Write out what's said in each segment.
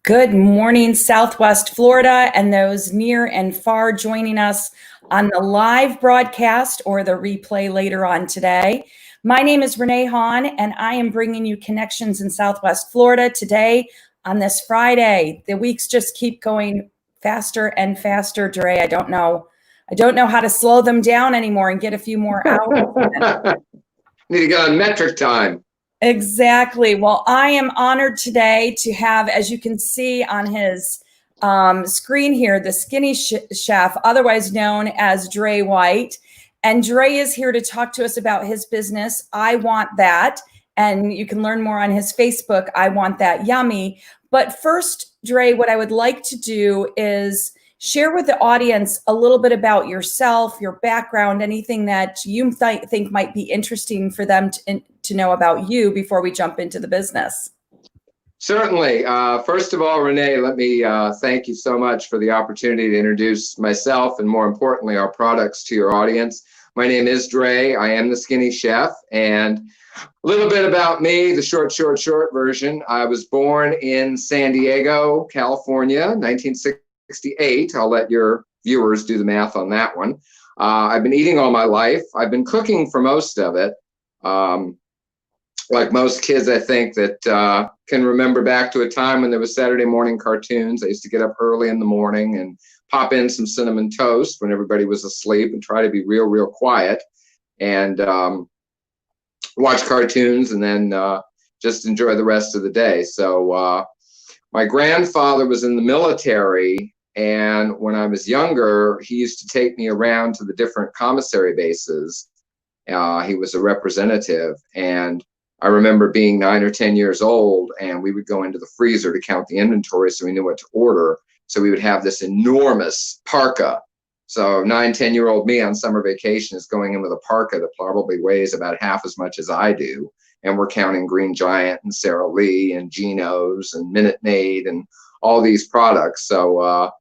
Good morning, Southwest Florida, and those near and far joining us on the live broadcast or the replay later on today. My name is Renee Hahn, and I am bringing you connections in Southwest Florida today on this Friday. The weeks just keep going faster and faster, Dre. I don't know how to slow them down anymore and get a few more hours. Need to go on metric time. Exactly. Well, I am honored today to have, as you can see on his screen here, the Skinny Chef, otherwise known as Dre White. And Dre is here to talk to us about his business, I Want That. And you can learn more on his Facebook, I Want That Yummy. But first, Dre, what I would like to do is share with the audience a little bit about yourself, your background, anything that you think might be interesting for them to know about you before we jump into the business. Certainly. First of all, Renee, let me thank you so much for the opportunity to introduce myself and, more importantly, our products to your audience. My name is Dre. I am the Skinny Chef. And a little bit about me, the short version. I was born in San Diego, California, 1968. I'll let your viewers do the math on that one. I've been eating all my life. I've been cooking for most of it. Like most kids, I think, that can remember back to a time when there was Saturday morning cartoons. I used to get up early in the morning and pop in some cinnamon toast when everybody was asleep and try to be real quiet and watch cartoons and then just enjoy the rest of the day. So my grandfather was in the military, and when I was younger, he used to take me around to the different commissary bases. He was a representative, and I remember being 9 or 10 years old, and we would go into the freezer to count the inventory so we knew what to order. So we would have this enormous parka. So 9, 10-year-old me on summer vacation is going in with a parka that probably weighs about half as much as I do. And we're counting Green Giant and Sara Lee and Geno's and Minute Maid and all these products. So, I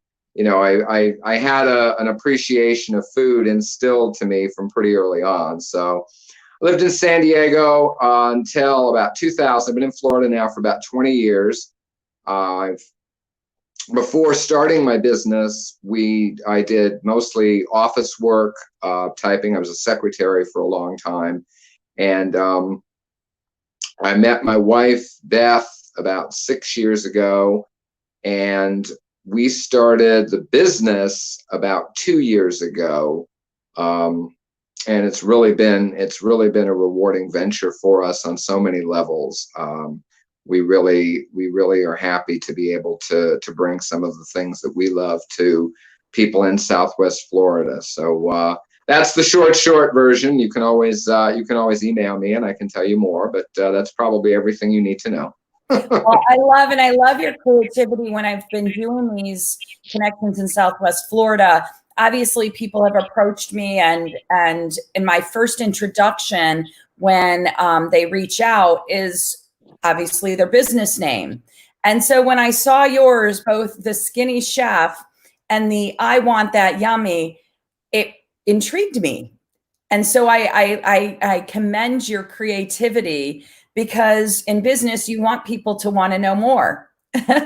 had an appreciation of food instilled to me from pretty early on. So I lived in San Diego until about 2000. I've been in Florida now for about 20 years. Before starting my business, I did mostly office work, typing. I was a secretary for a long time. And I met my wife, Beth, about 6 years ago. And we started the business about 2 years ago. And it's really been a rewarding venture for us on so many levels. We really are happy to be able to bring some of the things that we love to people in Southwest Florida. So that's the short version. You can always email me and I can tell you more, but that's probably everything you need to know. Well, I love your creativity when I've been doing these connections in Southwest Florida. Obviously, people have approached me, and in my first introduction, when they reach out, is obviously their business name. And so when I saw yours, both the Skinny Chef and the I Want That Yummy, it intrigued me. And so I commend your creativity, because in business, you want people to want to know more.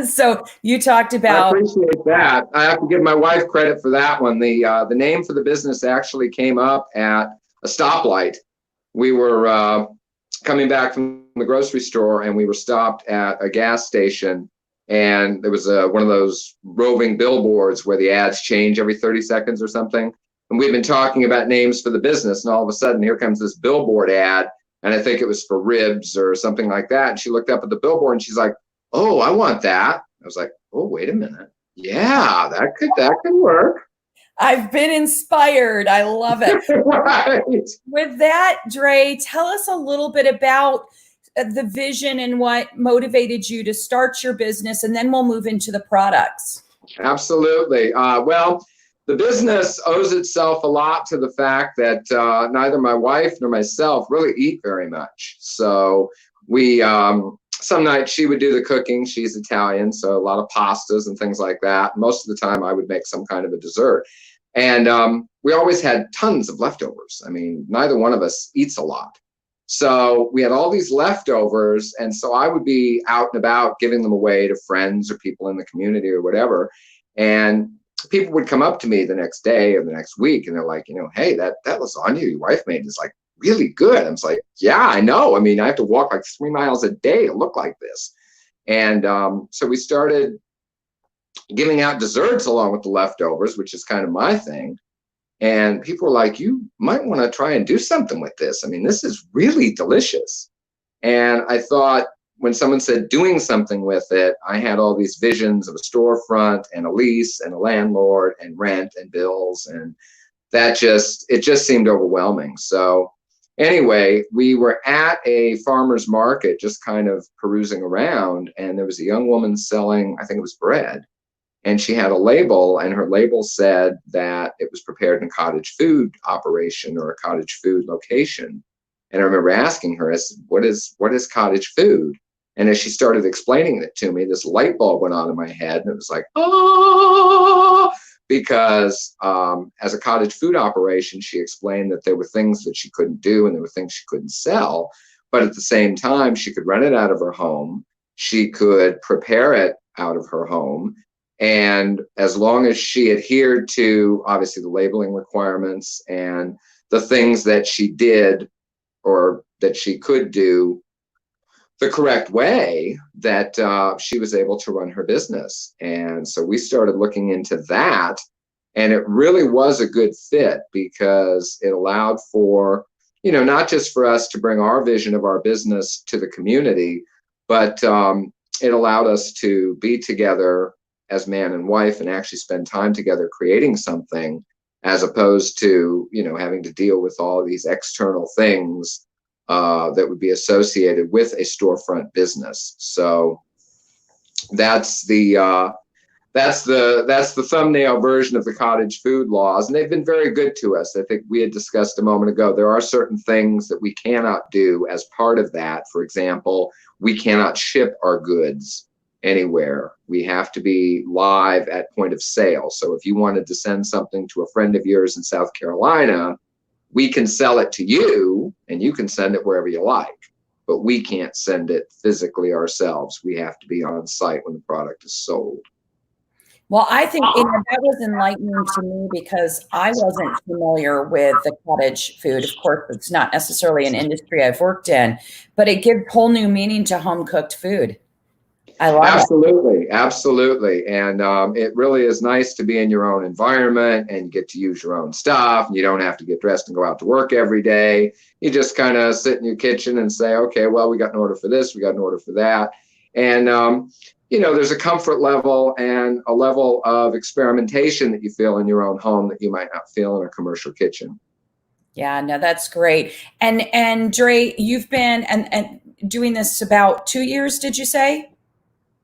So you talked about. I appreciate that. I have to give my wife credit for that one. The name for the business actually came up at a stoplight. We were coming back from the grocery store, and we were stopped at a gas station, and there was one of those roving billboards where the ads change every 30 seconds or something. And we've been talking about names for the business, and all of a sudden here comes this billboard ad, and I think it was for ribs or something like that. And she looked up at the billboard and she's like, "Oh, I want that." I was like, "Oh, wait a minute. Yeah, that could work." I've been inspired. I love it. Right. With that, Dre, tell us a little bit about the vision and what motivated you to start your business, and then we'll move into the products. Absolutely. Well, the business owes itself a lot to the fact that neither my wife nor myself really eat very much. So we, some nights she would do the cooking. She's Italian, so a lot of pastas and things like that. Most of the time I would make some kind of a dessert. And we always had tons of leftovers. I mean, neither one of us eats a lot. So we had all these leftovers. And so I would be out and about giving them away to friends or people in the community or whatever. And people would come up to me the next day or the next week, and they're like, hey, that lasagna your wife made is like really good. I was like, yeah, I know. I mean, I have to walk like 3 miles a day to look like this. And so we started giving out desserts along with the leftovers, which is kind of my thing. And people were like, you might want to try and do something with this. I mean, this is really delicious. And I thought, when someone said doing something with it, I had all these visions of a storefront and a lease and a landlord and rent and bills. And it just seemed overwhelming. So anyway, we were at a farmer's market, just kind of perusing around. And there was a young woman selling, I think it was bread. And she had a label, and her label said that it was prepared in a cottage food operation or a cottage food location. And I remember asking her, I said, what is cottage food? And as she started explaining it to me, this light bulb went on in my head, and it was like, oh, because as a cottage food operation, she explained that there were things that she couldn't do and there were things she couldn't sell. But at the same time, she could rent it out of her home. She could prepare it out of her home. And as long as she adhered to, obviously, the labeling requirements and the things that she did or that she could do the correct way, that she was able to run her business. And so we started looking into that. And it really was a good fit because it allowed for, not just for us to bring our vision of our business to the community, but it allowed us to be together as man and wife and actually spend time together creating something, as opposed to, having to deal with all these external things that would be associated with a storefront business. So that's the thumbnail version of the cottage food laws, and they've been very good to us. I think we had discussed a moment ago, there are certain things that we cannot do as part of that. For example, we cannot ship our goods anywhere. We have to be live at point of sale. So if you wanted to send something to a friend of yours in South Carolina, we can sell it to you and you can send it wherever you like, but we can't send it physically ourselves. We have to be on site when the product is sold. Well, I think that was enlightening to me because I wasn't familiar with the cottage food. Of course, it's not necessarily an industry I've worked in, but it gives whole new meaning to home cooked food. I love it. Absolutely. And it really is nice to be in your own environment and get to use your own stuff. You don't have to get dressed and go out to work every day. You just kind of sit in your kitchen and say, okay, well, we got an order for this, we got an order for that. And, there's a comfort level and a level of experimentation that you feel in your own home that you might not feel in a commercial kitchen. Yeah, no, that's great. And Dre, you've been and doing this about 2 years, did you say?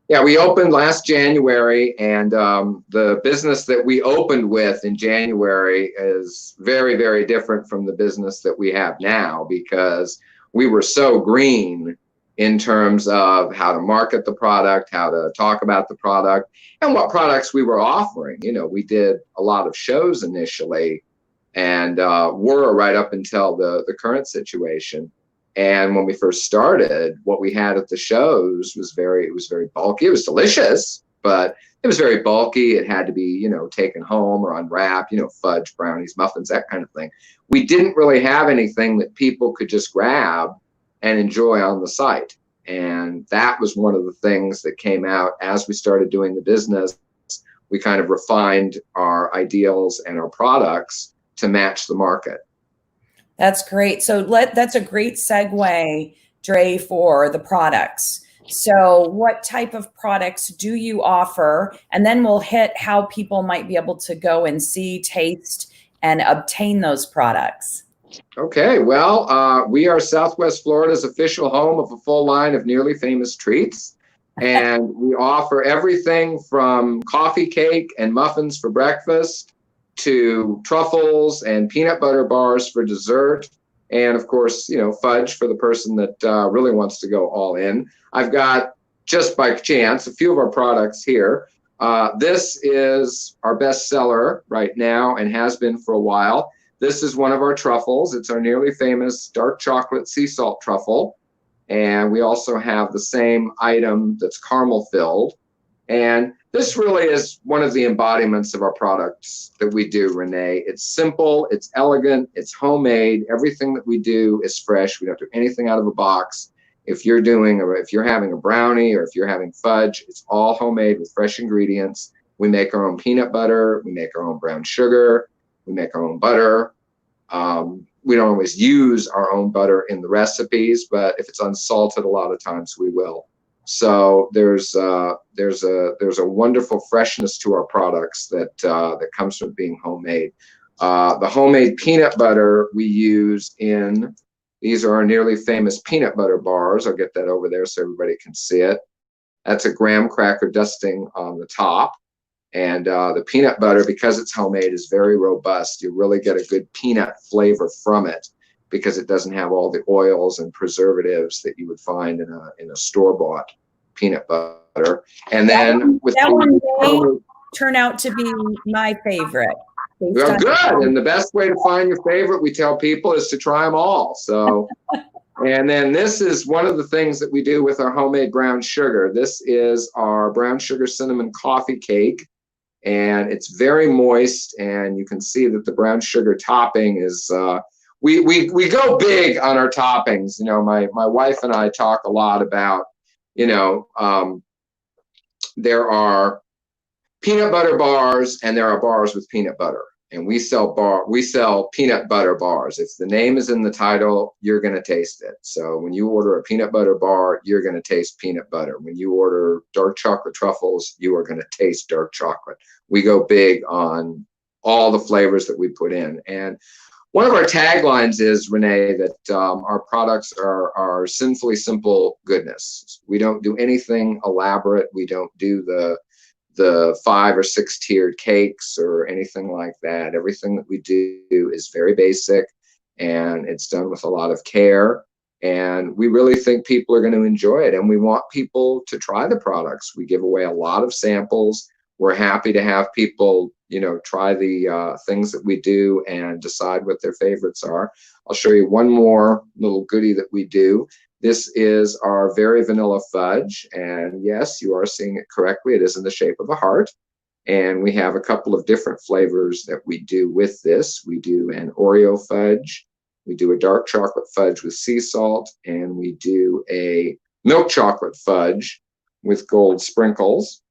Yeah, we opened last January, and the business that we opened with in January is very, very different from the business that we have now, because we were so green in terms of how to market the product, how to talk about the product, and what products we were offering. We did a lot of shows initially, and were right up until the current situation. And when we first started, what we had at the shows was very bulky. It was delicious, but it was very bulky. It had to be, taken home or unwrapped, fudge, brownies, muffins, that kind of thing. We didn't really have anything that people could just grab and enjoy on the site. And that was one of the things that came out as we started doing the business. We kind of refined our ideals and our products to match the market. That's great. So that's a great segue, Dre, for the products. So what type of products do you offer? And then we'll hit how people might be able to go and see, taste, and obtain those products. Okay, well, we are Southwest Florida's official home of a full line of nearly famous treats. And we offer everything from coffee cake and muffins for breakfast to truffles and peanut butter bars for dessert. And of course, fudge for the person that really wants to go all in. I've got, just by chance, a few of our products here. This is our best seller right now and has been for a while. this is one of our truffles. It's our nearly famous dark chocolate sea salt truffle. And we also have the same item that's caramel filled. And this really is one of the embodiments of our products that we do, Renee. It's simple, it's elegant, it's homemade. Everything that we do is fresh. We don't do anything out of a box. If you're having a brownie or if you're having fudge, it's all homemade with fresh ingredients. We make our own peanut butter. We make our own brown sugar. We make our own butter. We don't always use our own butter in the recipes, but if it's unsalted, a lot of times we will. So there's a wonderful freshness to our products that comes from being homemade. The homemade peanut butter we use these are our nearly famous peanut butter bars. I'll get that over there so everybody can see it. That's a graham cracker dusting on the top. And the peanut butter, because it's homemade, is very robust. You really get a good peanut flavor from it because it doesn't have all the oils and preservatives that you would find in a store-bought peanut butter. And then that one may turn out to be my favorite. Well, good. And the best way to find your favorite, we tell people, is to try them all. So, and then this is one of the things that we do with our homemade brown sugar. This is our brown sugar cinnamon coffee cake. And it's very moist, and you can see that the brown sugar topping is, we go big on our toppings. You know, my wife and I talk a lot about, there are peanut butter bars and there are bars with peanut butter. And we sell peanut butter bars. If the name is in the title, you're going to taste it. So when you order a peanut butter bar, you're going to taste peanut butter. When you order dark chocolate truffles, you are going to taste dark chocolate. We go big on all the flavors that we put in. And one of our taglines is, Renee, that our products are sinfully simple goodness. We don't do anything elaborate. We don't do the 5 or 6 tiered cakes or anything like that. Everything that we do is very basic, and it's done with a lot of care. And we really think people are going to enjoy it. And we want people to try the products. We give away a lot of samples. We're happy to have people, try the things that we do and decide what their favorites are. I'll show you one more little goodie that we do. This is our very vanilla fudge. And yes, you are seeing it correctly. It is in the shape of a heart. And we have a couple of different flavors that we do with this. We do an Oreo fudge. We do a dark chocolate fudge with sea salt. And we do a milk chocolate fudge with gold sprinkles.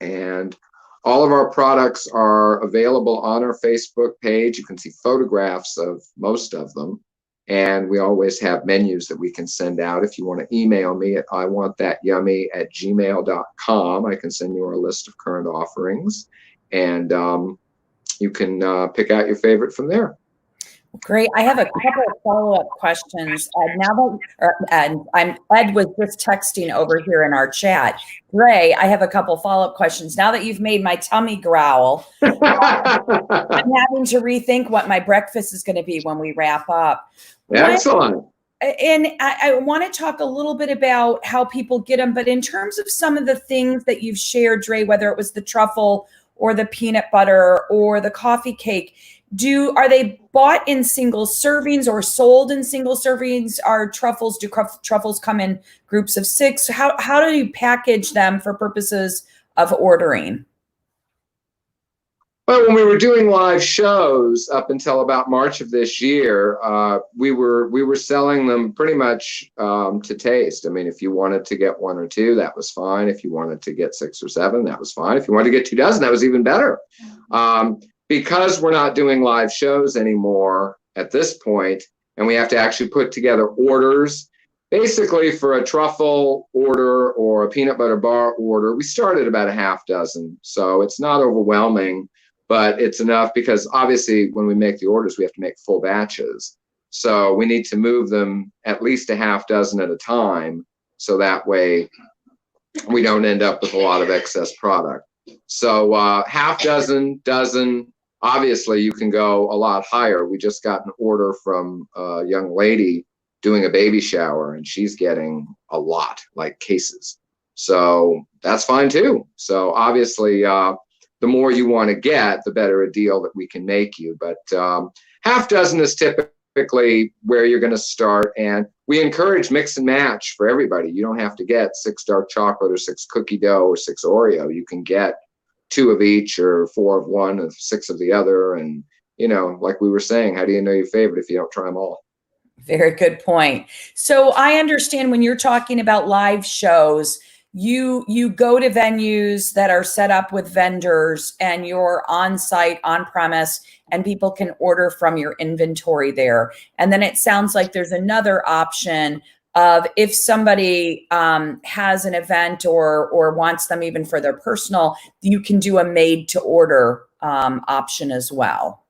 And all of our products are available on our Facebook page. You can see photographs of most of them. And we always have menus that we can send out. If you want to email me at iwantthatyummy@gmail.com, I can send you our list of current offerings. And you can pick out your favorite from there. Great. I have a couple of follow-up questions. Ed was just texting over here in our chat. Dre, I have a couple follow-up questions. Now that you've made my tummy growl, I'm having to rethink what my breakfast is going to be when we wrap up. Excellent. And I want to talk a little bit about how people get them, but in terms of some of the things that you've shared, Dre, whether it was the truffle or the peanut butter or the coffee cake, are they bought in single servings or sold in single servings? Do truffles come in groups of 6? How do you package them for purposes of ordering? Well, when we were doing live shows up until about March of this year, we were selling them pretty much to taste. I mean, if you wanted to get 1 or 2, that was fine. If you wanted to get 6 or 7, that was fine. If you wanted to get 2 dozen, that was even better. Because we're not doing live shows anymore at this point, and we have to actually put together orders, basically for a truffle order or a peanut butter bar order, we start at about a half dozen. So it's not overwhelming, but it's enough because obviously when we make the orders, we have to make full batches. So we need to move them at least a half dozen at a time. So that way we don't end up with a lot of excess product. So half dozen, obviously you can go a lot higher. We just got an order from a young lady doing a baby shower, and she's getting a lot, like cases. So that's fine too. So obviously the more you want to get, the better a deal that we can make you. But half dozen is typically where you're going to start. And we encourage mix and match for everybody. You don't have to get 6 dark chocolate or 6 cookie dough or 6 Oreo. You can get 2 of each or 4 of one and 6 of the other. And, you know, like we were saying, how do you know your favorite if you don't try them all? Very good point. So I understand when you're talking about live shows, you go to venues that are set up with vendors and you're on site, on premise, and people can order from your inventory there. And then it sounds like there's another option of if somebody has an event or wants them even for their personal, you can do a made to order option as well.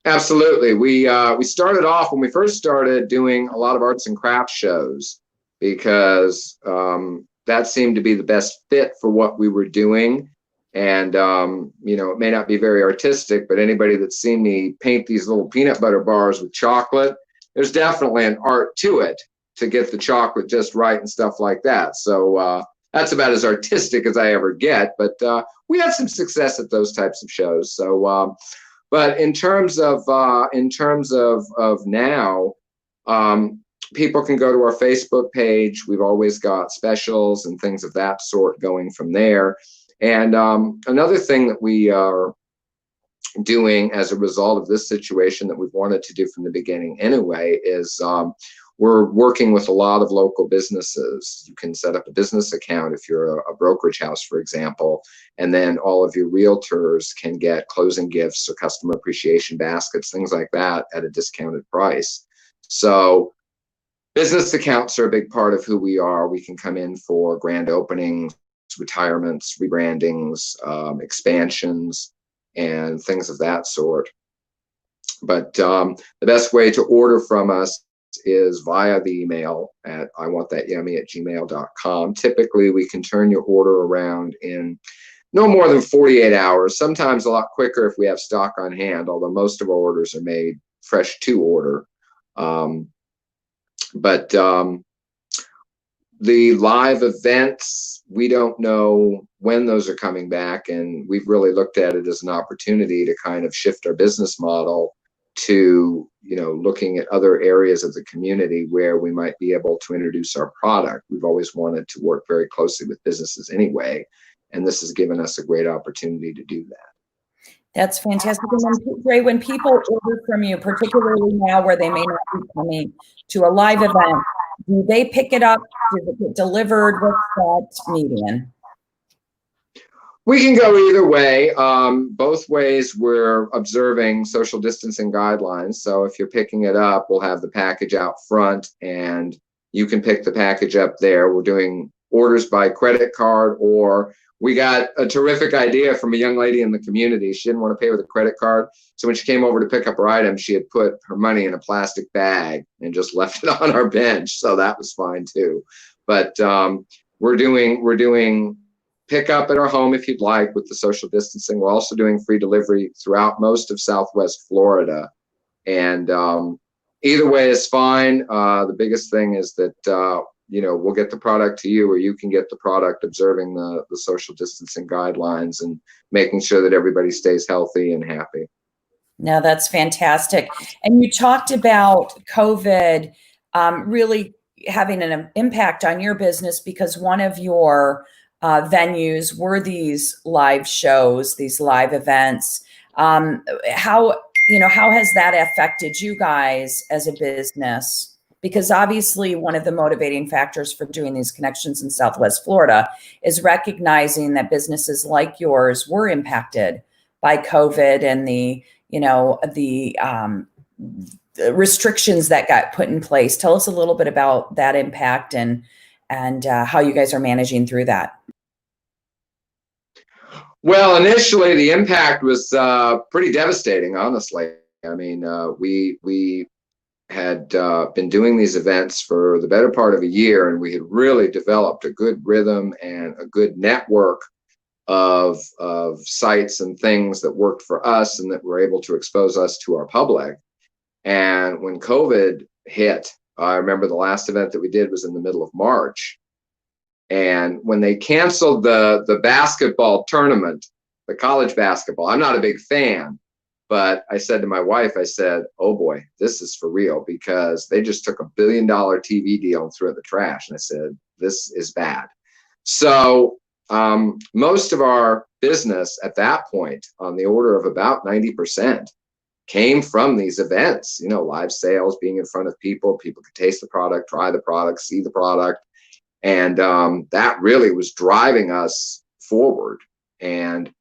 Absolutely. We started off when we first started doing a lot of arts and crafts shows because that seemed to be the best fit for what we were doing. And, you know, it may not be very artistic, but anybody that's seen me paint these little peanut butter bars with chocolate, there's definitely an art to it to get the chocolate just right and stuff like that. So that's about as artistic as I ever get. But we had some success at those types of shows. So but in terms of now, people can go to our Facebook page. We've always got specials and things of that sort going from there. And another thing that we are doing as a result of this situation that we've wanted to do from the beginning anyway is we're working with a lot of local businesses. You can set up a business account if you're a brokerage house, for example, and then all of your realtors can get closing gifts or customer appreciation baskets, things like that at a discounted price. So business accounts are a big part of who we are. We can come in for grand openings, retirements, rebrandings, expansions, and things of that sort. But the best way to order from us is via the email at iwantthatyummy@gmail.com. Typically, we can turn your order around in no more than 48 hours, sometimes a lot quicker if we have stock on hand, although most of our orders are made fresh to order. But the live events, we don't know when those are coming back, and we've really looked at it as an opportunity to kind of shift our business model to, you know, looking at other areas of the community where we might be able to introduce our product. We've always wanted to work very closely with businesses anyway, and this has given us a great opportunity to do that. That's fantastic. And then, Dre, when people order from you, particularly now where they may not be coming to a live event, do they pick it up? Does it get delivered? What's that median? We can go either way. Both ways we're observing social distancing guidelines. So if you're picking it up, we'll have the package out front and you can pick the package up there. We're doing orders by credit card, or we got a terrific idea from a young lady in the community. She didn't want to pay with a credit card. So when she came over to pick up her item, she had put her money in a plastic bag and just left it on our bench. So that was fine too. But we're doing pick up at our home if you'd like with the social distancing. We're also doing free delivery throughout most of Southwest Florida. And either way is fine. The biggest thing is that, you know, we'll get the product to you, or you can get the product observing the social distancing guidelines and making sure that everybody stays healthy and happy. No, that's fantastic. And you talked about COVID really having an impact on your business because one of your venues were these live shows, these live events. How has that affected you guys as a business? Because obviously one of the motivating factors for doing these connections in Southwest Florida is recognizing that businesses like yours were impacted by COVID and the restrictions that got put in place. Tell us a little bit about that impact and how you guys are managing through that. Well, initially the impact was pretty devastating, honestly. I mean, we had been doing these events for the better part of a year, and we had really developed a good rhythm and a good network of sites and things that worked for us and that were able to expose us to our public. And when COVID hit, I remember the last event that we did was in the middle of March. And when they canceled the basketball tournament, the college basketball, I'm not a big fan, but I said to my wife, I said, oh boy, this is for real, because they just took $1 billion TV deal and threw it in the trash. And I said, this is bad. So most of our business at that point, on the order of about 90%, came from these events, you know, live sales, being in front of people. People could taste the product, try the product, see the product. And that really was driving us forward. And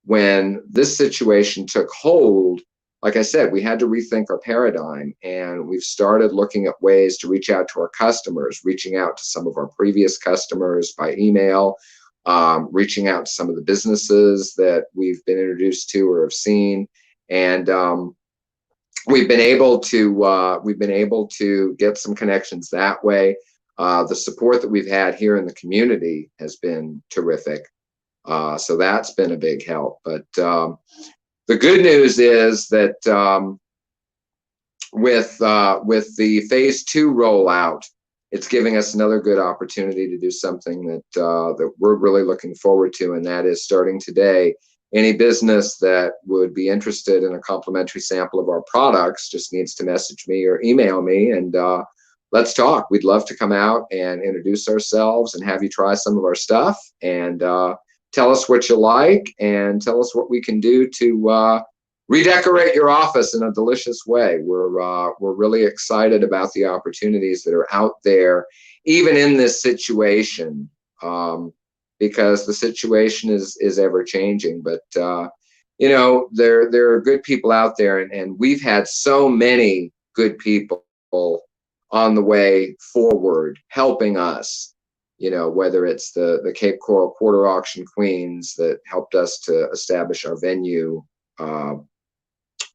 when this situation took hold, like I said, we had to rethink our paradigm, and we've started looking at ways to reach out to our customers, reaching out to some of our previous customers by email, reaching out to some of the businesses that we've been introduced to or have seen. And we've been able to get some connections that way. The support that we've had here in the community has been terrific. So that's been a big help. But the good news is that with the phase 2 rollout, it's giving us another good opportunity to do something that we're really looking forward to, and that is starting today. Any business that would be interested in a complimentary sample of our products just needs to message me or email me, and let's talk. We'd love to come out and introduce ourselves and have you try some of our stuff, and tell us what you like, and tell us what we can do to redecorate your office in a delicious way. We're really excited about the opportunities that are out there, even in this situation, because the situation is ever changing. But you know, there are good people out there, and we've had so many good people on the way forward helping us. You know, whether it's the Cape Coral Quarter Auction Queens that helped us to establish our venue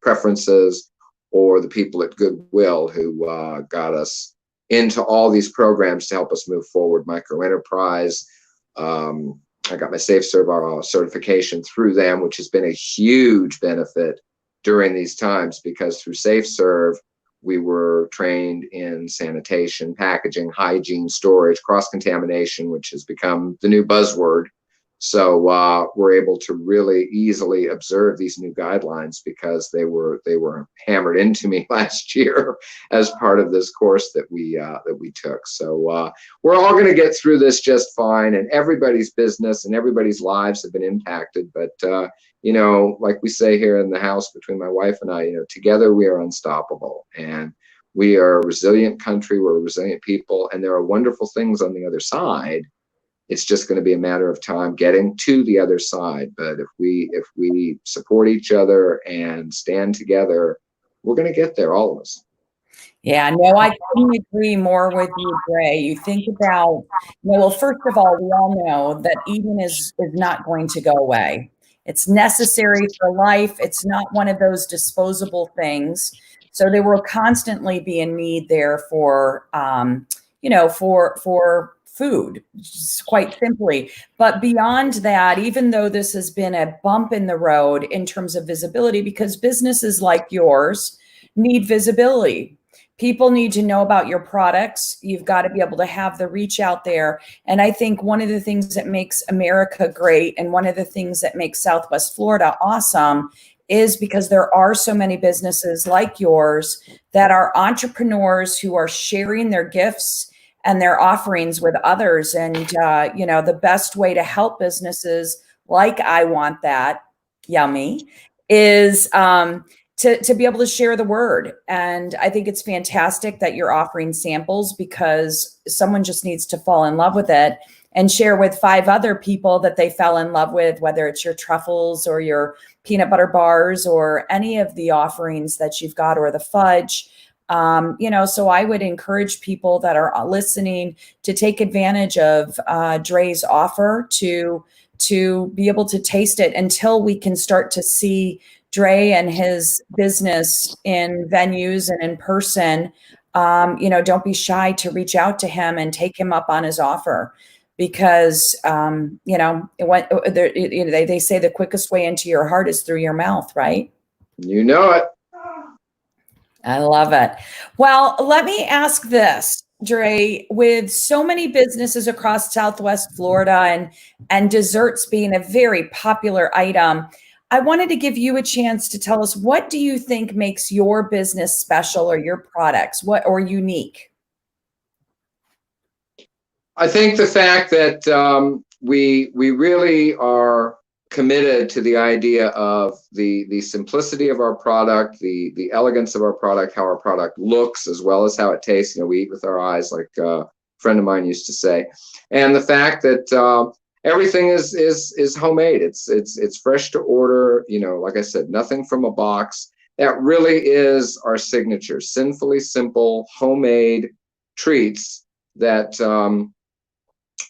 preferences, or the people at Goodwill who got us into all these programs to help us move forward. Micro Enterprise, I got my SafeServe certification through them, which has been a huge benefit during these times, because through SafeServe, we were trained in sanitation, packaging, hygiene, storage, cross-contamination, which has become the new buzzword. So we're able to really easily observe these new guidelines, because they were hammered into me last year as part of this course that we took. So we're all going to get through this just fine, and everybody's business and everybody's lives have been impacted. But you know, like we say here in the house between my wife and I, you know, together we are unstoppable, and we are a resilient country. We're a resilient people, and there are wonderful things on the other side. It's just going to be a matter of time getting to the other side. But if we support each other and stand together, we're going to get there, all of us. Yeah, no, I couldn't agree more with you, Dre. You think about, well, first of all, we all know that eating is not going to go away. It's necessary for life. It's not one of those disposable things. So there will constantly be a need there for, you know, for food, just quite simply. But beyond that, even though this has been a bump in the road in terms of visibility, because businesses like yours need visibility. People need to know about your products. You've got to be able to have the reach out there. And I think one of the things that makes America great, and one of the things that makes Southwest Florida awesome, is because there are so many businesses like yours that are entrepreneurs who are sharing their gifts and their offerings with others. And, you know, the best way to help businesses like I Want That, yummy, is to be able to share the word. And I think it's fantastic that you're offering samples, because someone just needs to fall in love with it and share with 5 other people that they fell in love with, whether it's your truffles or your peanut butter bars or any of the offerings that you've got, or the fudge. You know, so I would encourage people that are listening to take advantage of Dre's offer to be able to taste it until we can start to see Dre and his business in venues and in person. You know, don't be shy to reach out to him and take him up on his offer, because you know, they say the quickest way into your heart is through your mouth, right? You know it. I love it. Well, let me ask this. Dre, with so many businesses across Southwest Florida and desserts being a very popular item, I wanted to give you a chance to tell us, what do you think makes your business special, or your products, or unique? I think the fact that we really are committed to the idea of the simplicity of our product, the elegance of our product, how our product looks, as well as how it tastes. You know, we eat with our eyes, like a friend of mine used to say, and the fact that everything is homemade. It's fresh to order. You know, like I said, nothing from a box. That really is our signature: sinfully simple, homemade treats that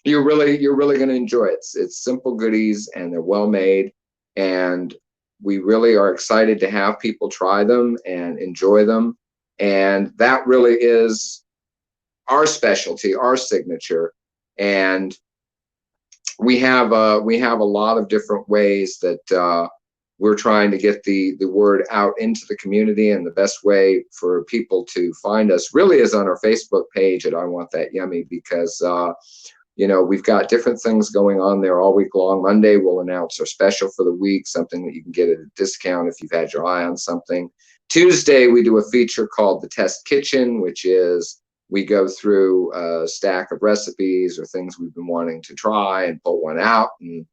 you're really going to enjoy it. It's simple goodies, and they're well made, and we really are excited to have people try them and enjoy them. And that really is our specialty, our signature. And we have a lot of different ways that we're trying to get the word out into the community. And the best way for people to find us really is on our Facebook page at I Want That Yummy, because you know, we've got different things going on there all week long. Monday, we'll announce our special for the week, something that you can get at a discount if you've had your eye on something. Tuesday, we do a feature called the Test Kitchen, which is we go through a stack of recipes or things we've been wanting to try and pull one out and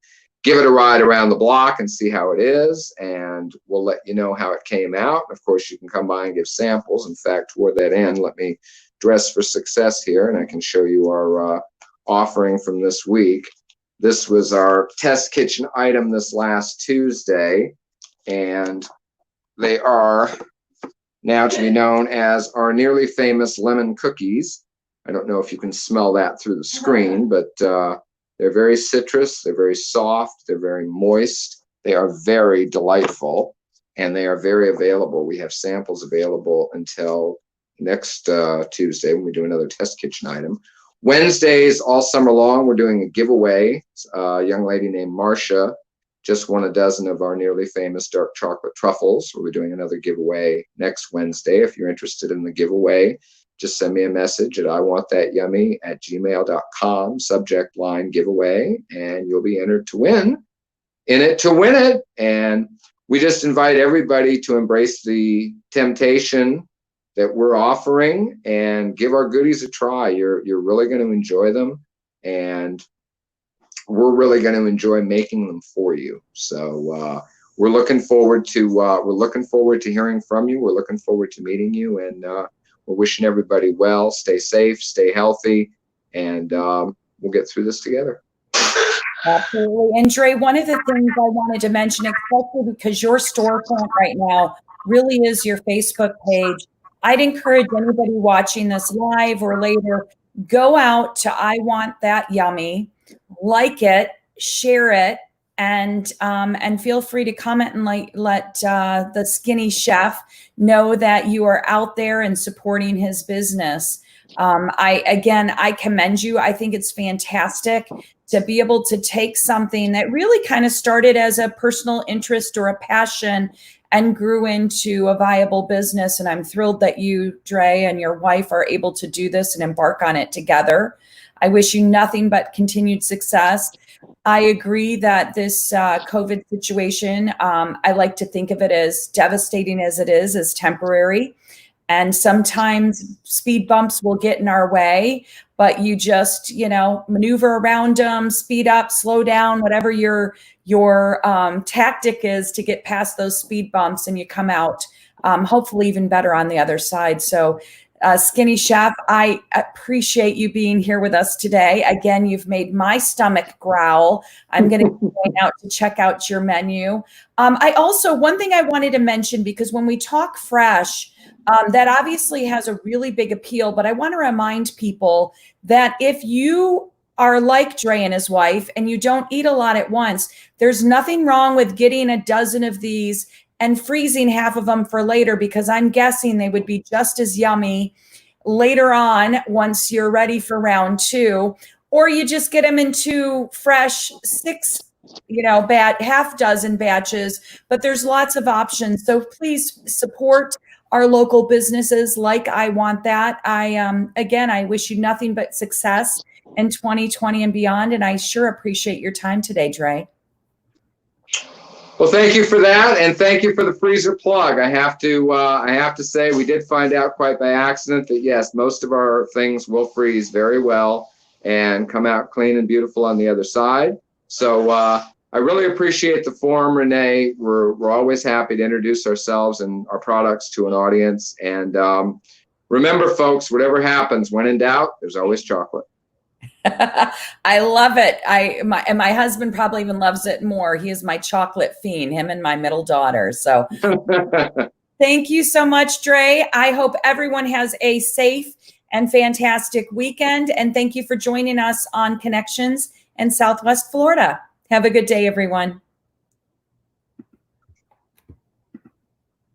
give it a ride around the block and see how it is. And we'll let you know how it came out. Of course, you can come by and give samples. In fact, toward that end, let me dress for success here, and I can show you our offering from this week. This was our test kitchen item this last Tuesday, and they are now to be known as our nearly famous lemon cookies. I don't know if you can smell that through the screen, but they're very citrus, they're very soft, they're very moist, they are very delightful, and they are very available. We have samples available until next Tuesday when we do another test kitchen item. Wednesdays all summer long, we're doing a giveaway. A young lady named Marcia just won a dozen of our nearly famous dark chocolate truffles. We'll be doing another giveaway next Wednesday. If you're interested in the giveaway, just send me a message at iwantthatyummy@gmail.com, subject line giveaway, and you'll be entered to win. In it to win it. And we just invite everybody to embrace the temptation that we're offering and give our goodies a try. You're really going to enjoy them, and we're really going to enjoy making them for you. So we're looking forward to hearing from you. We're looking forward to meeting you, and we're wishing everybody well. Stay safe, stay healthy, and we'll get through this together. Absolutely. And Dre, one of the things I wanted to mention, especially because your storefront right now really is your Facebook page, I'd encourage anybody watching this live or later, go out to I Want That Yummy, like it, share it, and feel free to comment and let the skinny chef know that you are out there and supporting his business. I commend you. I think it's fantastic to be able to take something that really kind of started as a personal interest or a passion and grew into a viable business. And I'm thrilled that you, Dre, and your wife are able to do this and embark on it together. I wish you nothing but continued success. I agree that this COVID situation, I like to think of it as devastating as it is, as temporary. And sometimes speed bumps will get in our way, but you just, maneuver around them, speed up, slow down, whatever your tactic is to get past those speed bumps, and you come out hopefully even better on the other side. So Skinny Chef, I appreciate you being here with us today. Again, you've made my stomach growl. I'm going to be going out to check out your menu. One thing I wanted to mention, because when we talk fresh, that obviously has a really big appeal, but I want to remind people that if you are like Dre and his wife and you don't eat a lot at once, there's nothing wrong with getting a dozen of these and freezing half of them for later, because I'm guessing they would be just as yummy later on once you're ready for round two. Or you just get them in two fresh 6 half dozen batches, but there's lots of options. So please support our local businesses like I Want That. I wish you nothing but success in 2020 and beyond. And I sure appreciate your time today, Dre. Well, thank you for that, and thank you for the freezer plug. I have to say, we did find out quite by accident that yes, most of our things will freeze very well and come out clean and beautiful on the other side. So I really appreciate the forum, Renee. We're always happy to introduce ourselves and our products to an audience. And remember, folks, whatever happens, when in doubt, there's always chocolate. I love it. My husband probably even loves it more. He is my chocolate fiend, him and my middle daughter. So thank you so much, Dre. I hope everyone has a safe and fantastic weekend. And thank you for joining us on Connections in Southwest Florida. Have a good day, everyone.